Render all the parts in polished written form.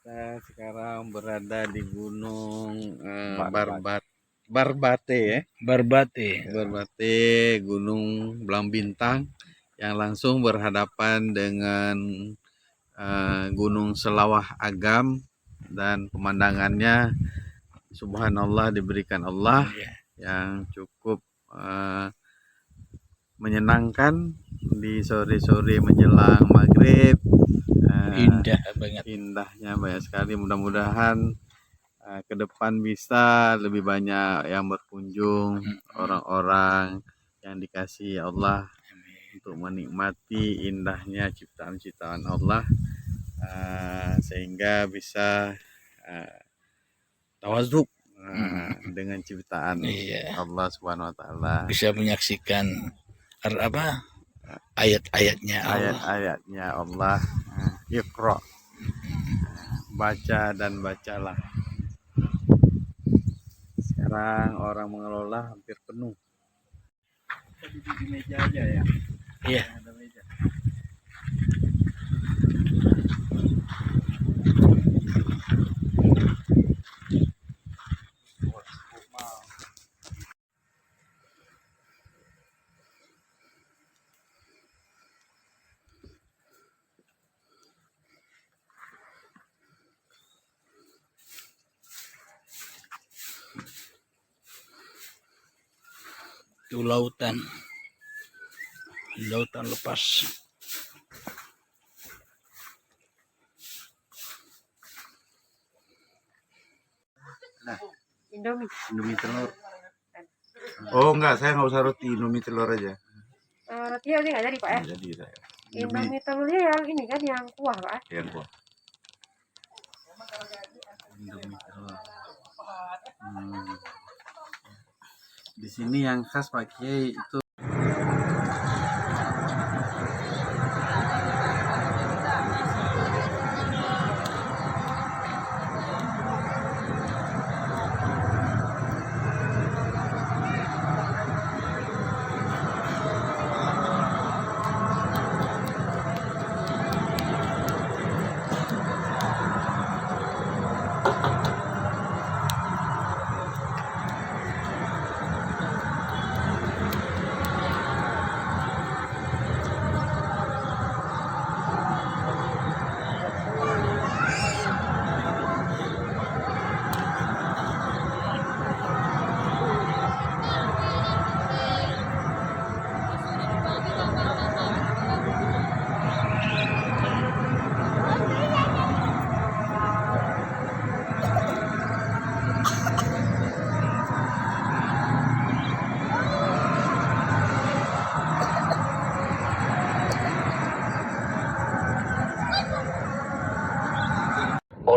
Kita sekarang berada di Gunung Barbate. Barbate ya. Barbate. Barbate, Gunung Blambintang yang langsung berhadapan dengan Gunung Selawah Agam, dan pemandangannya subhanallah diberikan Allah yang cukup menyenangkan di sore-sore menjelang maghrib. Indah banget. Indahnya banyak sekali. Mudah-mudahan ke depan bisa lebih banyak yang berkunjung, orang-orang yang dikasihi Allah untuk menikmati indahnya ciptaan-ciptaan Allah, sehingga bisa tawaduk dengan ciptaan Allah Subhanahu wa taala. Bisa menyaksikan ayat-ayatnya Allah. Ayat-ayatnya Allah. Iqra, baca dan bacalah. Sekarang orang mengelola hampir penuh. Di meja aja ya. Iya. Ada meja. Itu lautan lepas. Nah, Indomie telur. Oh enggak, saya nggak usah roti, Indomie telur aja. Rotinya sih nggak jadi Pak ya? Nggak jadi saya. Indomie telurnya yang ini kan, yang kuah Pak? Yang kuah. Indomie telur. Di sini yang khas pakai itu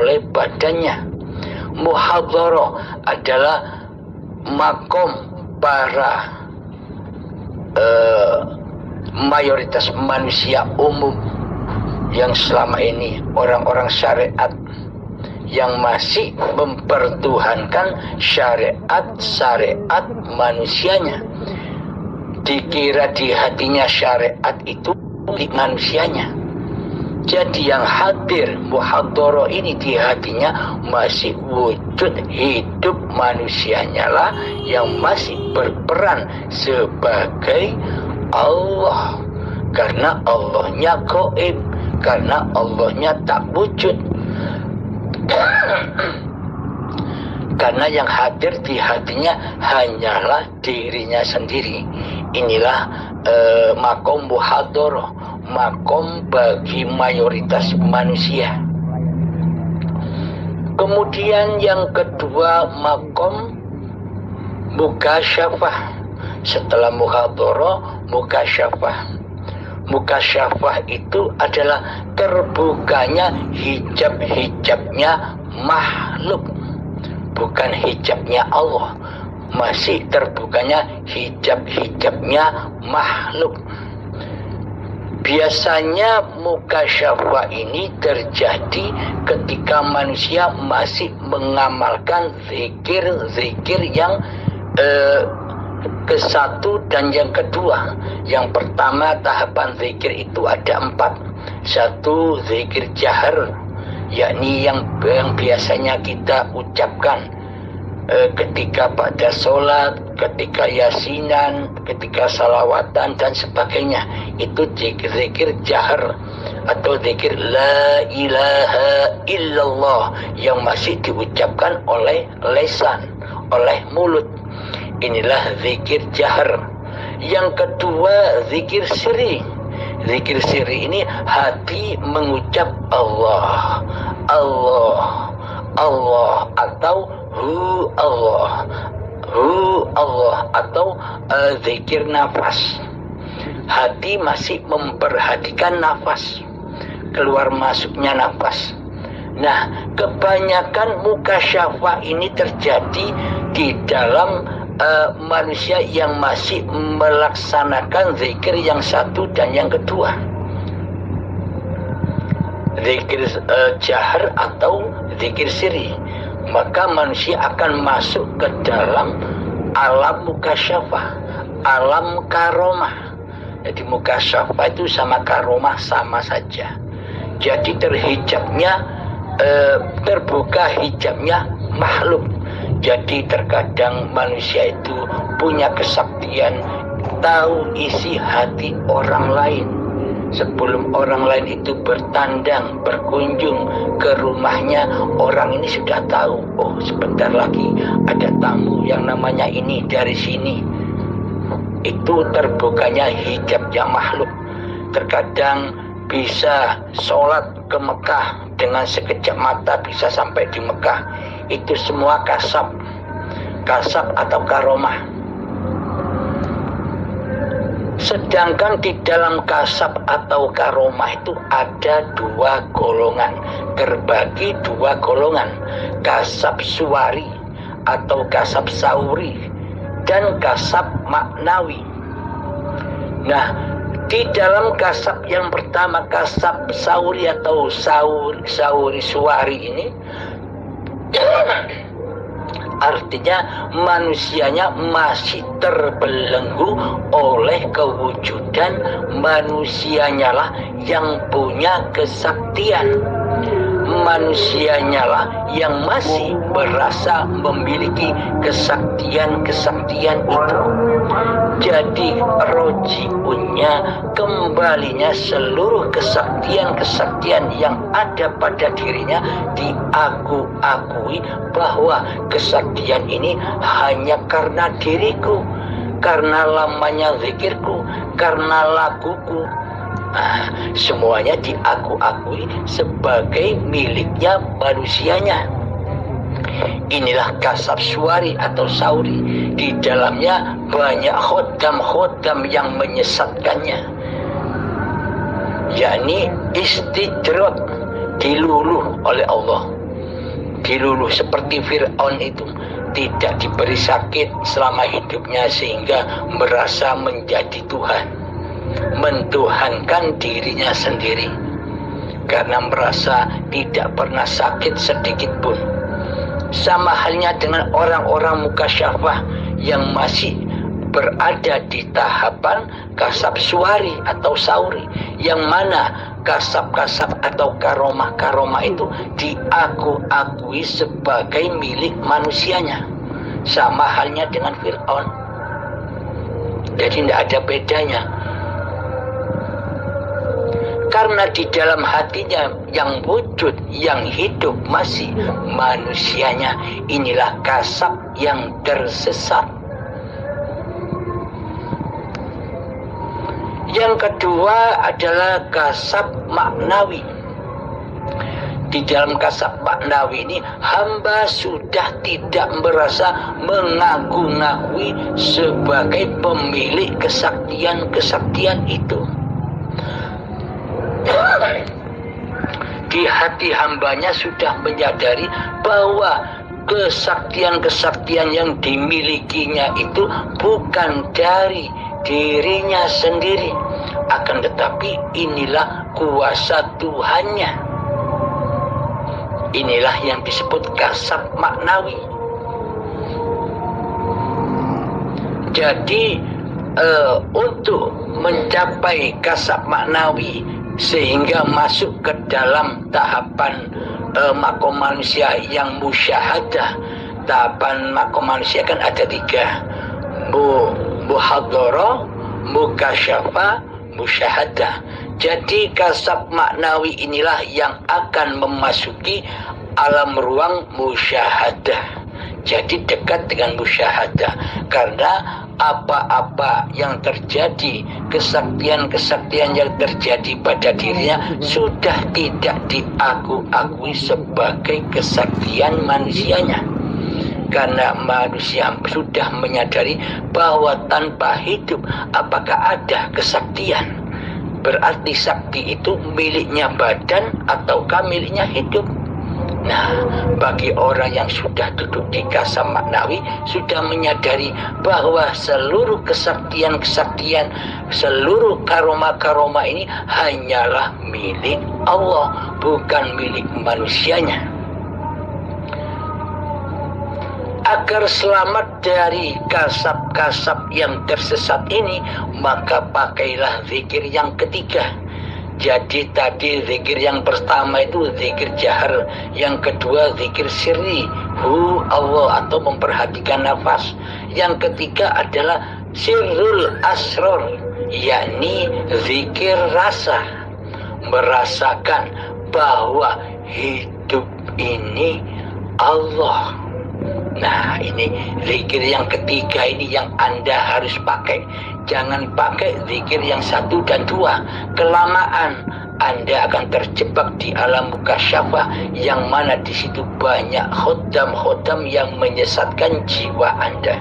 oleh badannya. Muhadharah adalah makom para mayoritas manusia umum yang selama ini orang-orang syariat yang masih mempertuhankan syariat manusianya. Dikira di hatinya syariat itu di manusianya. Jadi yang hadir muhadharah ini di hatinya masih wujud hidup manusianya lah yang masih berperan sebagai Allah. Karena Allahnya gaib, karena Allahnya tak wujud. Karena yang hadir di hatinya hanyalah dirinya sendiri. Inilah makom muhadharah, makom bagi mayoritas manusia. Kemudian yang kedua makom mukasyafah. Setelah muhadharah, mukasyafah. Mukasyafah itu adalah terbukanya hijab-hijabnya makhluk, bukan hijabnya Allah. Masih terbukanya hijab-hijabnya makhluk. Biasanya mukasyafah ini terjadi ketika manusia masih mengamalkan zikir-zikir yang ke satu dan yang kedua. Yang pertama tahapan zikir itu ada 4. 1 zikir jahar, yakni yang biasanya kita ucapkan ketika pada sholat, ketika yasinan, ketika salawatan dan sebagainya. Itu zikir jahar atau zikir la ilaha illallah yang masih diucapkan oleh lisan, oleh mulut. Inilah zikir jahar. Yang kedua, zikir sirri. Zikir sirri ini hati mengucap Allah, Allah, Allah, atau Hu Allah, Hu Allah, atau zikir nafas. Hati masih memperhatikan nafas, keluar masuknya nafas. Nah, kebanyakan mukasyafa ini terjadi di dalam manusia yang masih melaksanakan zikir yang satu dan yang kedua, zikir jahar atau zikir sirri. Maka manusia akan masuk ke dalam alam mukasyafa, alam karomah. Jadi mukasyafa itu sama karomah sama saja. Jadi terbuka hijabnya makhluk. Jadi terkadang manusia itu punya kesaktian tahu isi hati orang lain. Sebelum orang lain itu bertandang, berkunjung ke rumahnya, orang ini sudah tahu, oh sebentar lagi ada tamu yang namanya ini dari sini. Itu terbukanya hijabnya makhluk. Terkadang bisa sholat ke Mekah dengan sekejap mata bisa sampai di Mekah. Itu semua kasab atau karomah. Sedangkan di dalam kasab atau karomah itu ada dua golongan, terbagi dua golongan, kasab suwari atau kasab sauri dan kasab maknawi. Nah, di dalam kasab yang pertama, kasab sauri atau sauri suwari ini artinya manusianya masih terbelenggu oleh kewujudan manusianya lah yang punya kesaktian. Manusianya lah yang masih berasa memiliki kesaktian-kesaktian itu. Jadi rojiunnya, kembalinya seluruh kesaktian-kesaktian yang ada pada dirinya diakui bahwa kesaktian ini hanya karena diriku, karena lamanya zikirku, karena lakuku. Nah, semuanya diakui sebagai miliknya manusianya. Inilah kasab suwari atau sauri. Di dalamnya banyak khodam yang menyesatkannya, yakni istidrot, diluluh oleh Allah. Diluluh seperti Fir'aun itu, tidak diberi sakit selama hidupnya sehingga merasa menjadi Tuhan, mentuhankan dirinya sendiri karena merasa tidak pernah sakit sedikit pun. Sama halnya dengan orang-orang mukasyafah yang masih berada di tahapan kasab suwari atau sauri, yang mana kasab-kasab atau karomah itu diakui sebagai milik manusianya. Sama halnya dengan Fir'aun. Jadi tidak ada bedanya. Karena di dalam hatinya yang wujud, yang hidup masih manusianya. Inilah kasab yang tersesat. Yang kedua adalah kasab maknawi. Di dalam kasab maknawi ini, hamba sudah tidak merasa mengaku-ngakui sebagai pemilik kesaktian-kesaktian itu. Di hati hambanya sudah menyadari bahwa kesaktian-kesaktian yang dimilikinya itu bukan dari dirinya sendiri, akan tetapi inilah kuasa Tuhannya. Inilah yang disebut kasab maknawi. Jadi untuk mencapai kasab maknawi sehingga masuk ke dalam tahapan makom manusia yang musyahadah. Tahapan makom manusia kan ada 3, muhadharah, mukasyafa, musyahadah. Jadi kasab maknawi inilah yang akan memasuki alam ruang musyahadah. Jadi dekat dengan musyahadah, karena apa-apa yang terjadi, kesaktian-kesaktian yang terjadi pada dirinya sudah tidak diakui sebagai kesaktian manusianya. Karena manusia sudah menyadari bahwa tanpa hidup apakah ada kesaktian? Berarti sakti itu miliknya badan ataukah miliknya hidup? Nah, bagi orang yang sudah duduk di kasab maknawi, sudah menyadari bahwa seluruh kesaktian-kesaktian, seluruh karoma-karoma ini hanyalah milik Allah, bukan milik manusianya. Agar selamat dari kasab-kasab yang tersesat ini, maka pakailah zikir yang ketiga. Jadi tadi zikir yang pertama itu zikir jahar, yang kedua zikir sirri, Allah atau memperhatikan nafas. Yang ketiga adalah sirrul asror, yakni zikir rasa, merasakan bahwa hidup ini Allah. Nah, ini zikir yang ketiga ini yang Anda harus pakai. Jangan pakai zikir yang 1 dan 2. Kelamaan Anda akan terjebak di alam mukasyafah, yang mana di situ banyak khodam-khodam yang menyesatkan jiwa Anda.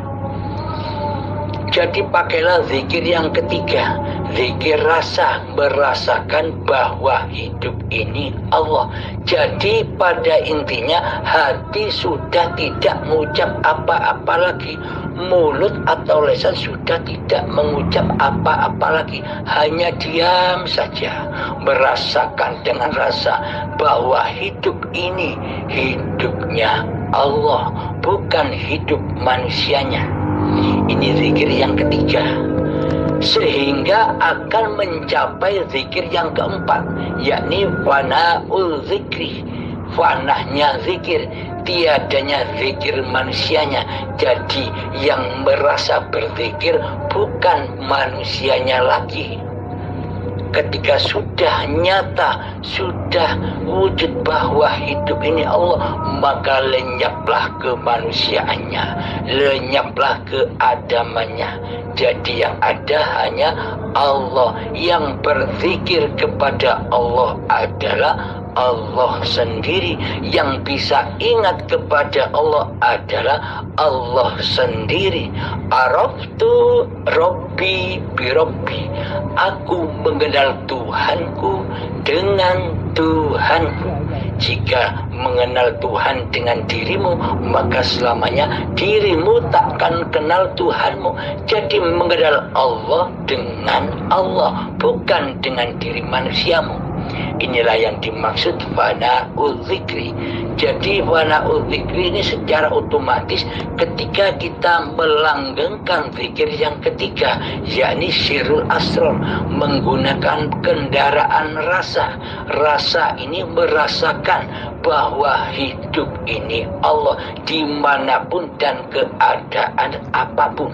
Jadi pakailah zikir yang ketiga, zikir rasa, merasakan bahwa hidup ini Allah. Jadi pada intinya hati sudah tidak mengucap apa-apa lagi, mulut atau lisan sudah tidak mengucap apa-apa lagi, hanya diam saja, merasakan dengan rasa bahwa hidup ini hidupnya Allah, bukan hidup manusianya. Ini zikir yang ketiga, sehingga akan mencapai zikir yang keempat, yakni fana'ul zikri, fanahnya zikir, tiadanya zikir manusianya. Jadi yang merasa berzikir bukan manusianya lagi. Ketika sudah nyata, sudah wujud bahwa hidup ini Allah, maka lenyaplah kemanusiaannya, lenyaplah keadamannya. Jadi yang ada hanya Allah. Yang berzikir kepada Allah adalah Allah sendiri. Yang bisa ingat kepada Allah adalah Allah sendiri. Araftu Rabbi bi Rabbi, aku mengenal Tuhanku dengan Tuhanku. Jika mengenal Tuhan dengan dirimu, maka selamanya dirimu takkan kenal Tuhanmu. Jadi mengenal Allah dengan Allah, bukan dengan diri manusiamu. Inilah yang dimaksud fana'ul zikri. Jadi fana'ul zikri ini secara otomatis ketika kita melanggengkan zikir yang ketiga, yakni sirrul asrar, menggunakan kendaraan rasa. Rasa ini merasakan bahwa hidup ini Allah dimanapun dan keadaan apapun.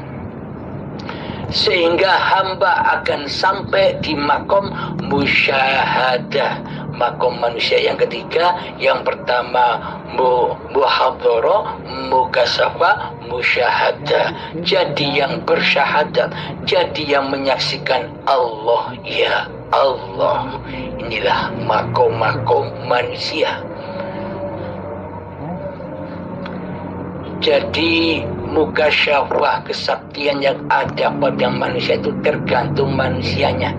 Sehingga hamba akan sampai di makom musyahadah, makom manusia yang ketiga. Yang pertama muhadharah, mukasyafa, musyahadah. Jadi yang bersyahadat, jadi yang menyaksikan Allah, ya Allah. Inilah makom-makom manusia. Jadi mukasyafah, kesaktian yang ada pada manusia itu tergantung manusianya.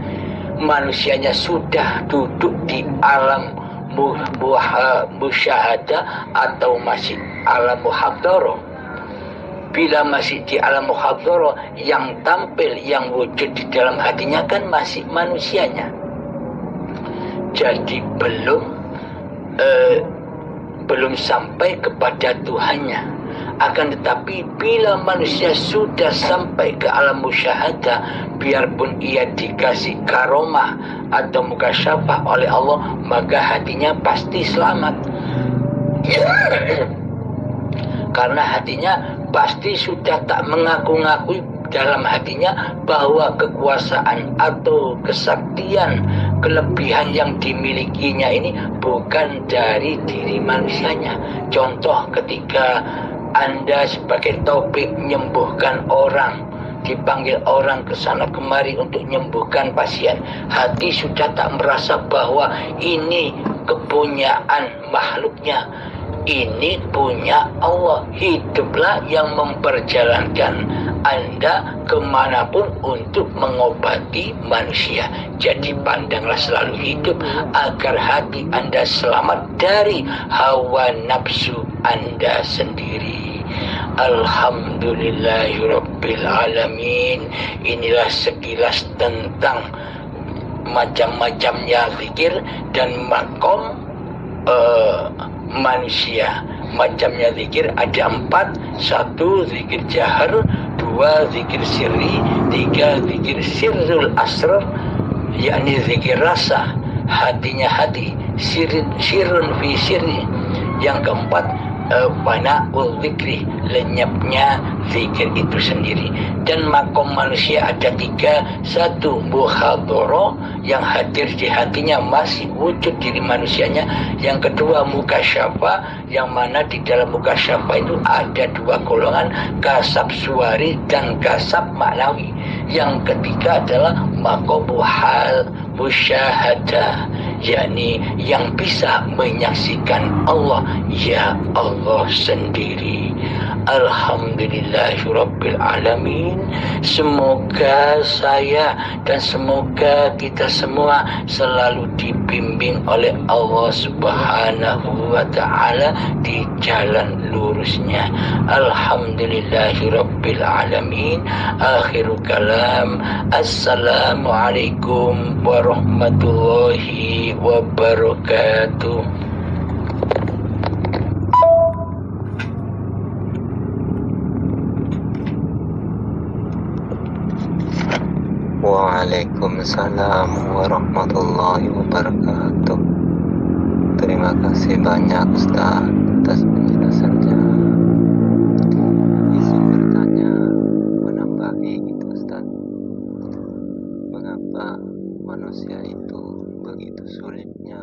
Manusianya sudah duduk di alam musyahadah atau masih alam muhadharah. Bila masih di alam muhadharah, yang tampil, yang wujud di dalam hatinya kan masih manusianya. Jadi belum sampai kepada Tuhannya. Akan tetapi bila manusia sudah sampai ke alam musyahadah, biarpun ia dikasih karomah atau mukasyafah oleh Allah, maka hatinya pasti selamat. Karena hatinya pasti sudah tak mengaku-ngakui dalam hatinya bahwa kekuasaan atau kesaktian, kelebihan yang dimilikinya ini bukan dari diri manusianya. Contoh ketika Anda sebagai topik menyembuhkan orang, dipanggil orang ke sana kemari untuk menyembuhkan pasien, hati sudah tak merasa bahwa ini kepunyaan makhluknya, ini punya Allah. Hiduplah yang memperjalankan Anda kemanapun untuk mengobati manusia. Jadi pandanglah selalu hidup agar hati Anda selamat dari hawa nafsu Anda sendiri. Alhamdulillahirabbil alamin. Inilah sekilas tentang macam-macamnya zikir dan makom manusia. Macamnya zikir ada 4. 1 zikir jahar, 2 zikir sirri, 3 zikir sirrul asrar, yakni zikir rasa, hatinya hati, sirrun fi sirri. Yang keempat pana'ul zikri, lenyapnya zikir itu sendiri. Dan makom manusia ada 3. 1 muhadharah, yang hadir di hatinya masih wujud diri manusianya. Yang kedua mukasyafah, yang mana di dalam mukasyafah itu ada 2 golongan, kasab suari dan kasab maknawi. Yang ketiga adalah makom hal musyahadah, yakni yang bisa menyaksikan Allah, ya Allah sendiri. Alhamdulillahirabbil alamin. Semoga saya dan semoga kita semua selalu dibimbing oleh Allah Subhanahu wa taala di jalan lurusnya. Alhamdulillahirabbil alamin. Akhirul kalam. Assalamualaikum warahmatullahi wabarakatuh. Waalaikumsalam warahmatullahi wabarakatuh. Terima kasih banyak Ustaz atas penjelasannya. Izin bertanya, menambahi gitu Ustaz, mengapa manusia itu begitu sulitnya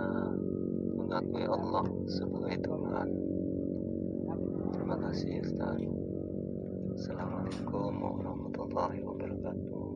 mengakui Allah sebagai Tuhan? Terima kasih Ustaz. Assalamualaikum warahmatullahi wabarakatuh.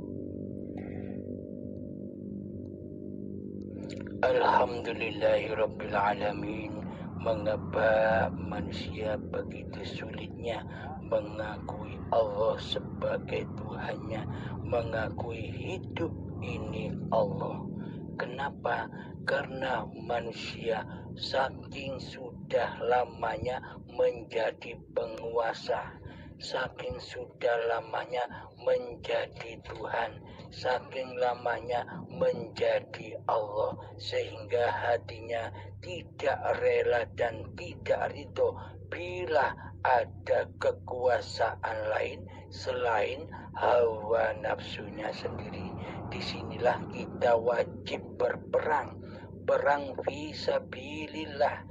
Alhamdulillahirabbil alamin. Mengapa manusia begitu sulitnya mengakui Allah sebagai Tuhannya, mengakui hidup ini Allah? Kenapa? Karena manusia saking sudah lamanya menjadi penguasa, saking sudah lamanya menjadi Tuhan, saking lamanya menjadi Allah, sehingga hatinya tidak rela dan tidak ridho bila ada kekuasaan lain selain hawa nafsunya sendiri. Disinilah kita wajib berperang, perang fisabilillah.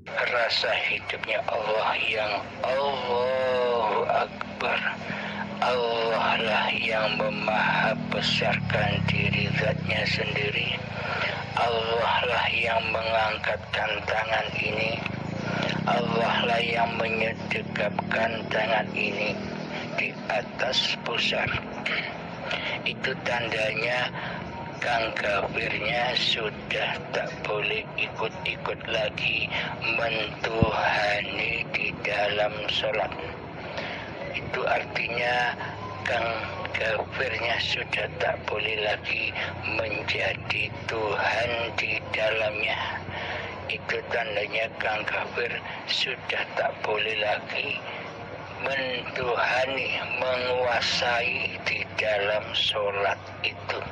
Rasa hidupnya Allah yang Allahu Akbar. Allah lah yang memahabesarkan diri zatnya sendiri. Allah lah yang mengangkat tangan ini. Allah lah yang menyedekapkan tangan ini di atas pusar. Itu tandanya kang kafirnya sudah tak boleh ikut-ikut lagi mentuhani di dalam sholat. Itu artinya kang kafirnya sudah tak boleh lagi menjadi Tuhan di dalamnya. Itu tandanya kang kafir sudah tak boleh lagi mentuhani, menguasai di dalam sholat itu.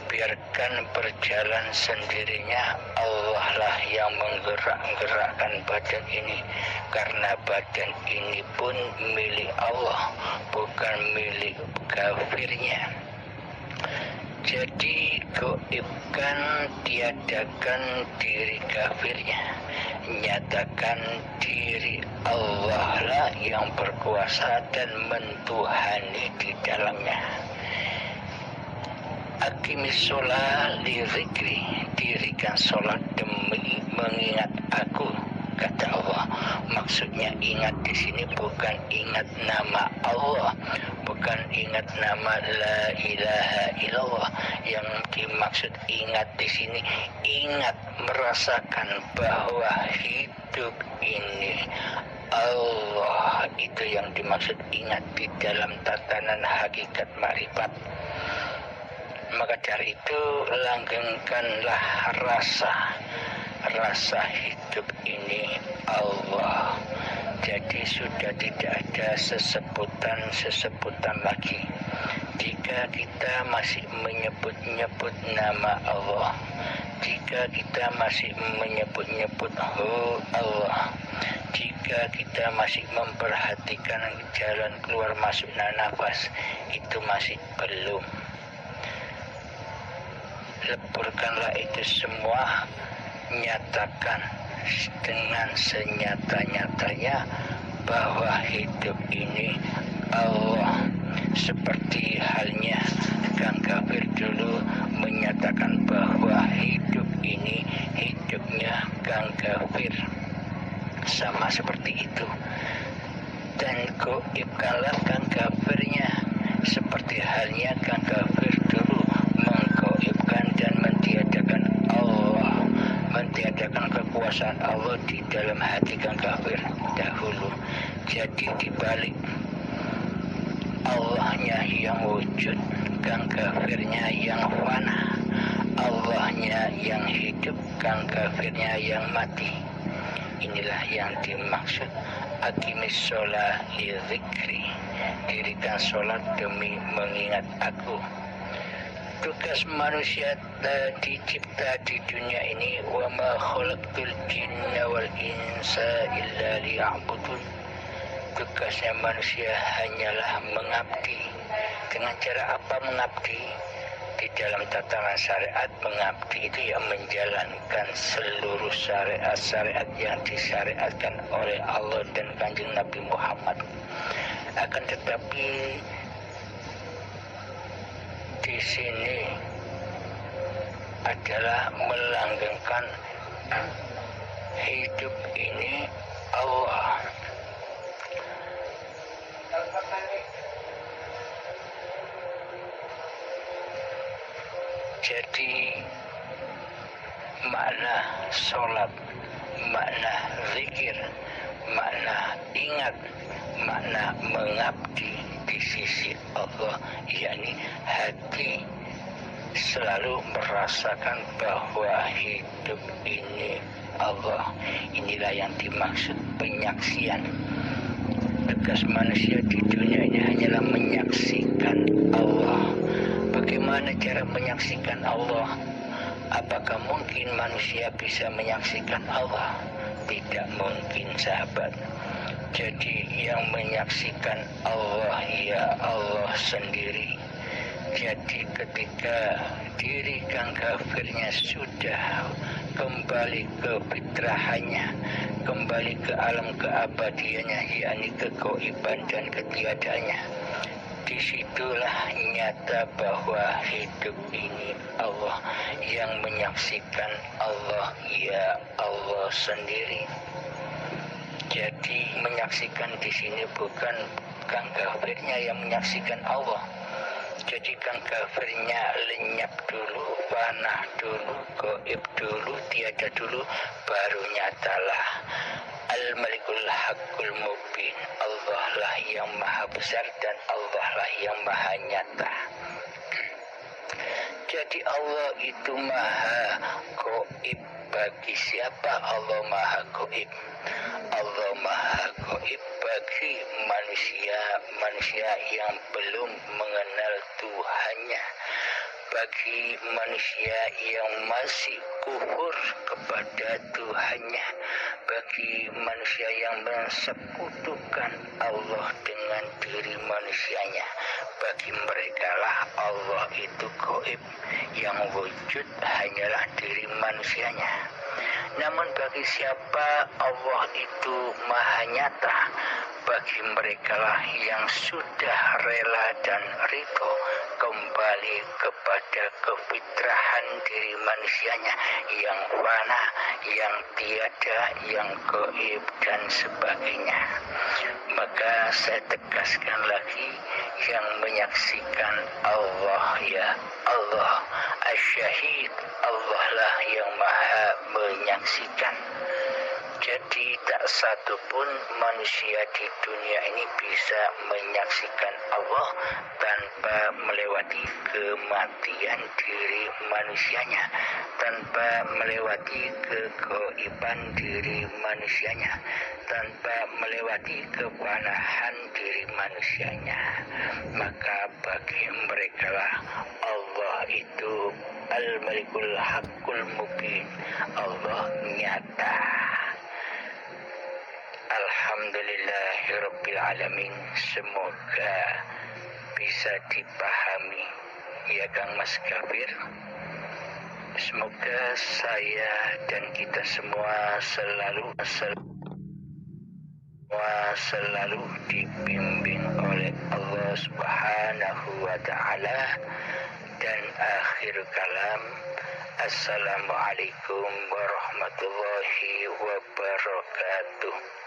Biarkan berjalan sendirinya. Allah lah yang menggerak-gerakkan badan ini, karena badan ini pun milik Allah, bukan milik kafirnya. Jadi goibkan, tiadakan diri kafirnya, nyatakan diri Allah lah yang berkuasa dan mentuhani di dalamnya. Aqimis sholat li zikri, dirikan sholat demi mengingat aku, kata Allah. Maksudnya ingat di sini bukan ingat nama Allah, bukan ingat nama la ilaha illallah. Yang dimaksud ingat di sini ingat merasakan bahwa hidup ini Allah, itu yang dimaksud ingat di dalam tatanan hakikat makrifat. Maka dari itu langgengkanlah rasa hidup ini Allah. Jadi sudah tidak ada sesebutan lagi. Jika kita masih menyebut-nyebut nama Allah, jika kita masih menyebut-nyebut Allah, jika kita masih memperhatikan jalan keluar masuk nafas, itu masih belum. Leburkanlah itu semua, nyatakan dengan senyata-nyatanya bahwa hidup ini Allah. Seperti halnya Kang Kafir dulu menyatakan bahwa hidup ini hidupnya Kang Kafir, sama seperti itu. Dan goibkanlah Kang Kafirnya, seperti halnya Kang Kafir dulu menggoibkan dan mentiadakan Allah, mentiadakan kekuasaan Allah di dalam hati Kang Kafir dahulu. Jadi dibalik Allahnya yang wujud, Kang Kafirnya yang fana. Allahnya yang hidup, Kang Kafirnya yang mati. Inilah yang dimaksud aqimis sholat li zikri, dirikan sholat demi mengingat aku. Tugas manusia dicipta di dunia ini, wa ma khalaqtul jinna wal insa illa liya'budun. Tugasnya manusia hanyalah mengabdi. Dengan cara apa mengabdi? Di dalam tatanan syariat, mengabdi itu yang menjalankan seluruh syariat-syariat yang disyariatkan oleh Allah dan Kanjeng Nabi Muhammad. Akan tetapi di sini adalah melanggengkan hidup ini Allah. Jadi makna sholat, makna zikir, makna ingat, makna mengabdi di sisi Allah, yakni hati selalu merasakan bahwa hidup ini Allah. Inilah yang dimaksud penyaksian. Tugas manusia di dunia ini hanyalah menyaksikan Allah. Bagaimana cara menyaksikan Allah? Apakah mungkin manusia bisa menyaksikan Allah? Tidak mungkin, sahabat. Jadi yang menyaksikan Allah ya Allah sendiri. Jadi ketika diri Kang Kafirnya sudah kembali ke fitrahannya, kembali ke alam keabadiannya, yakni kegoiban dan ketiadaannya, disitulah nyata bahwa hidup ini Allah, yang menyaksikan Allah ya Allah sendiri. Jadi menyaksikan di sini bukan Kang Kafirnya yang menyaksikan Allah. Jadi Kang Kafirnya lenyap dulu, panah dulu, goib dulu, tiada dulu, baru nyatalah Al-Malikul Haqqul Mubin. Allah lah yang maha besar dan Allah lah yang maha nyata. Jadi Allah itu maha goib. Bagi siapa Allah maha goib? Allah maha goib bagi manusia yang belum mengenal Tuhannya, bagi manusia yang masih kufur kepada Tuhannya, bagi manusia yang mensekutukan Allah dengan diri manusianya, bagi mereka lah Allah itu gaib, yang wujud hanyalah diri manusianya. Namun bagi siapa Allah itu maha nyata, bagi mereka lah yang sudah rela dan ridho kembali kepada kefitrahan diri manusianya yang fana, yang tiada, yang gaib dan sebagainya. Maka saya tegaskan lagi, yang menyaksikan Allah ya Allah, Asy-Syahid, Allah lah yang maha menyaksikan. Jadi tak satu pun manusia di dunia ini bisa menyaksikan Allah tanpa melewati kematian diri manusianya, tanpa melewati kegaiban diri manusianya, tanpa melewati kefanahan diri manusianya. Maka bagi mereka lah Allah itu Al-Malikul Haqqul Mubin, Allah nyata. Alhamdulillahirrabbilalamin. Semoga bisa dipahami ya Kang Mas Kafir. Semoga saya dan kita semua selalu dibimbing oleh Allah Subhanahu wa Ta'ala. Dan akhir kalam, Assalamualaikum warahmatullahi wabarakatuh.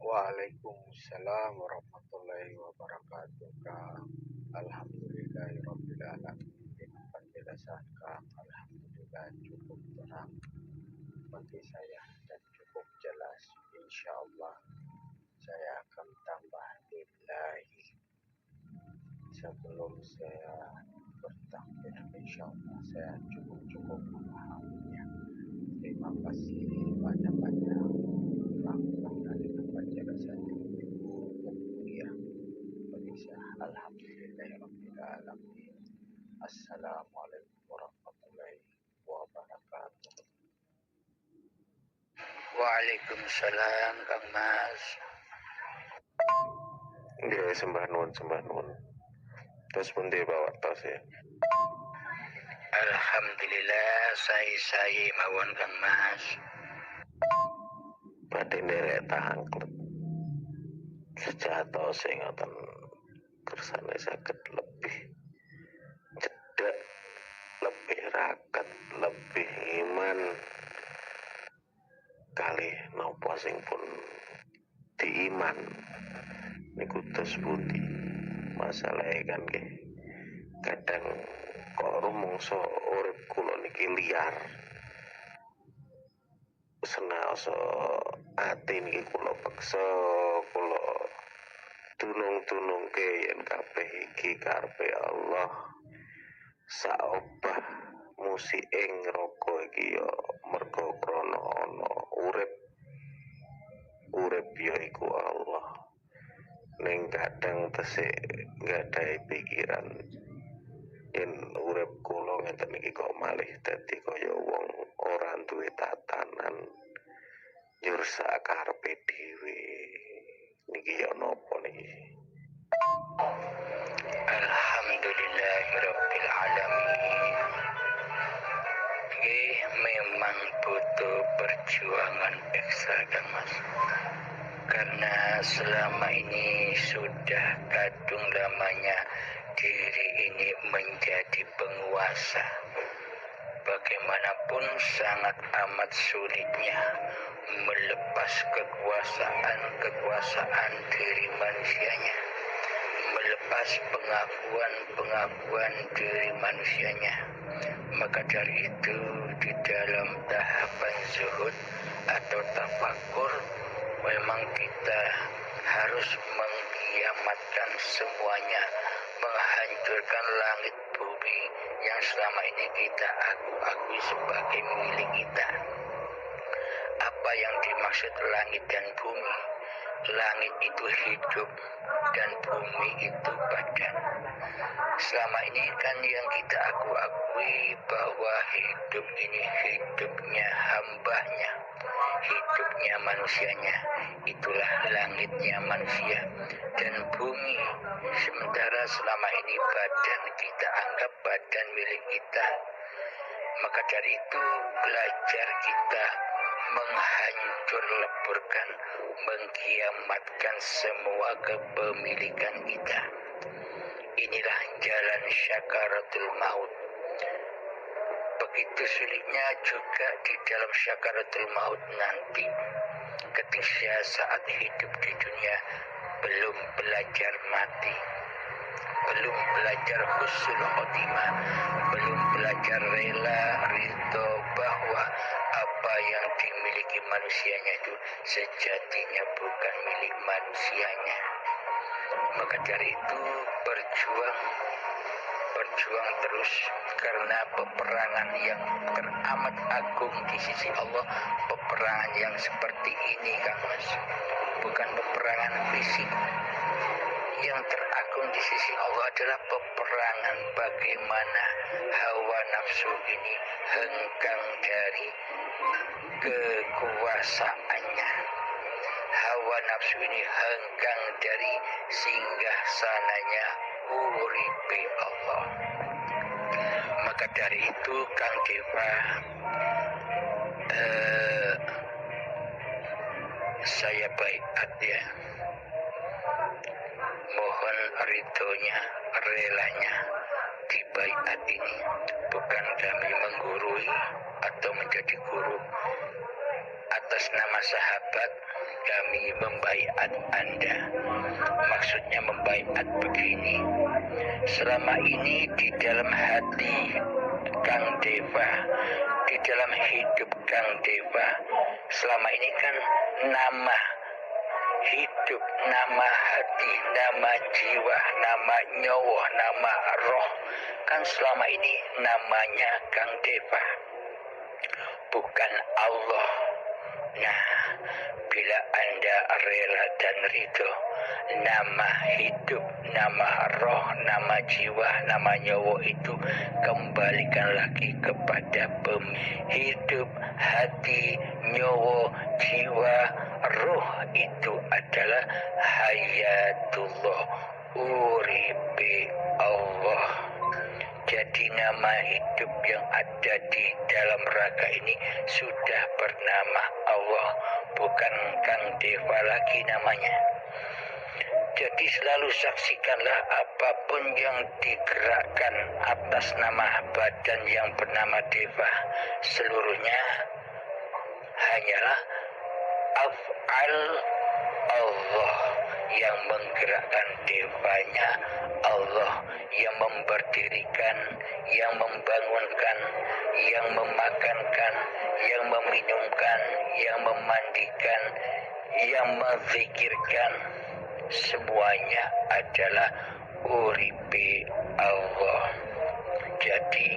Waalaikumsalam warahmatullahi wabarakatuh, Kang. Alhamdulillahirrabbilalamin. Dengan penjelasan Kang, alhamdulillah cukup terang bagi saya dan cukup jelas. Insya Allah saya akan tambah billahi sebelum saya bertakbir. Insya Allah saya cukup memahaminya. Terima kasih banyak-banyak dari penjelasan yang mulia bagi saya. Alhamdulillahirrabbilalamin. Assalamualaikum warahmatullahi wabarakatuh. Waalaikumsalam Kang Mas. Ya, sembah nuwun. Terus pun dia bawa tos ya. Alhamdulillah saya mawon Kang Mas. Badhe nderek tangklet. Sejatos sing ngoten kersane saged lebih cedhak, lebih raket, lebih iman kalih napa sing pun diiman niku tos pundi. Masalahe kan nggih kadang kok rumangsa urip kula niki liar. Senaosa ati niki kula peksa, kula tulung-tulungke yen kabeh iki karepe Allah. Saobah musike ngroko iki ya mergo krana ana urip ya iku Allah. Ning kadang tesih nggadahi pikiran yen urip kula ngeten iki kok malih dadi kaya wong ora duwe tatanan njur sakarepe dhewe. Niki ya napa niki? Alhamdulillahirrabbilalamin. Memang butuh perjuangan ekstra Kang Mas. Karena selama ini sudah kadung lamanya diri ini menjadi penguasa. Bagaimanapun sangat amat sulitnya melepas kekuasaan diri manusianya, melepas pengakuan diri manusianya. Maka dari itu di dalam tahapan zuhud atau tafakur memang kita harus mengkiamatkan semuanya, menghancurkan langit bumi yang selama ini kita akui sebagai milik kita. Apa yang dimaksud langit dan bumi? langit itu hidup dan bumi itu badan. Selama ini kan yang kita akui bahwa hidup ini hidupnya hambanya, hidupnya manusianya. Itulah langitnya manusia dan bumi. Sementara selama ini badan kita anggap badan milik kita. Maka dari itu belajar kita menghancur leburkan, mengkiamatkan semua kepemilikan kita. Inilah jalan syakaratul maut. Begitu sulitnya juga di dalam syakaratul maut nanti. Ketika saat hidup di dunia belum belajar mati, belum belajar husnul khotimah, belum belajar rela ridho bahwa apa yang dimiliki manusianya itu sejatinya bukan milik manusianya. Maka dari itu berjuang terus, karena peperangan yang teramat agung di sisi Allah, peperangan yang seperti ini Kak Mas, bukan peperangan fisik. Yang teragung di sisi Allah adalah peperangan bagaimana hawa nafsu ini hengkang dari kekuasaannya. Hawa nafsu ini hengkang dari singgah sananya uripe Allah. Maka dari itu Kang Deva, saya baiat ya. Mohon ridhonya, relanya di baiat ini. Bukan kami menggurui atau menjadi guru. Atas nama sahabat kami membaiat Anda. Maksudnya membaiat begini. Selama ini di dalam hati Kang Deva, di dalam hidup Kang Deva, selama ini kan nama hidup, nama hati, nama jiwa, nama nyawa, nama roh, kan selama ini namanya Kang Deva, bukan Allah. Nah, bila Anda rela dan ridho, nama hidup, nama roh, nama jiwa, nama nyawa itu kembalikan lagi kepada hidup, hati, nyawa, jiwa, roh itu adalah hayatullah, uripe Allah. Jadi nama hidup yang ada di dalam raga ini sudah bernama Allah, bukan Kang Deva lagi namanya. Jadi selalu saksikanlah apapun yang digerakkan atas nama badan yang bernama Deva, seluruhnya hanyalah af'al Allah yang menggerakkan Devanya, Allah yang memberdirikan, yang membangunkan, yang memakankan, yang meminumkan, yang memandikan, yang menzikirkan, semuanya adalah uripe Allah. Jadi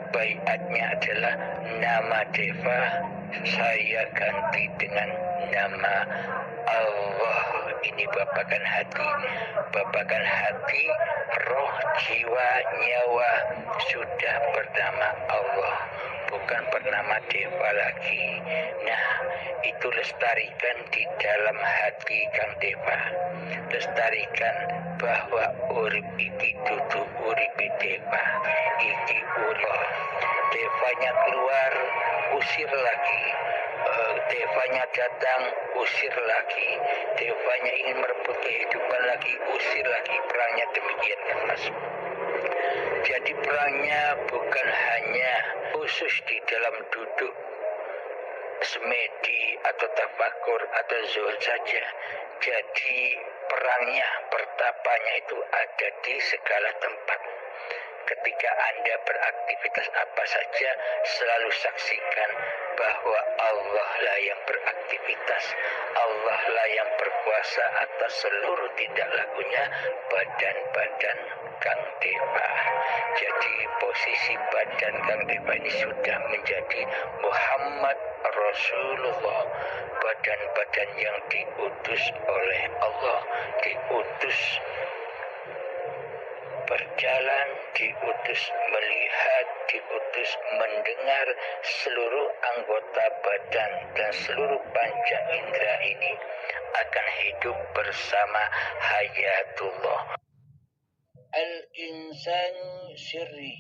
baiatnya adalah nama Deva saya ganti dengan nama Allah. Ini babakan hati, roh, jiwa, nyawa sudah bernama Allah, bukan bernama Deva lagi. Nah, itu lestarikan di dalam hati Kang Deva. Lestarikan bahwa urip iki dudu uripe Deva, iki urip. Devanya keluar, usir lagi. Devanya datang, usir lagi. Devanya ingin merebut kehidupan lagi, usir lagi. Perangnya demikian kan Mas. Jadi perangnya bukan hanya khusus di dalam duduk semedi atau tafakur atau zuhud saja. Jadi perangnya, pertapanya itu ada di segala tempat. Ketika Anda beraktivitas apa saja, selalu saksikan bahwa Allah lah yang beraktivitas, Allah lah yang berkuasa atas seluruh tindak lakunya badan-badan Kang Deva. Jadi posisi badan Kang Deva ini sudah menjadi Muhammad Rasulullah, badan-badan yang diutus oleh Allah, diutus berjalan, diutus melihat, diutus mendengar, seluruh anggota badan dan seluruh panca indera ini akan hidup bersama hayatullah. Al-insanu sirri,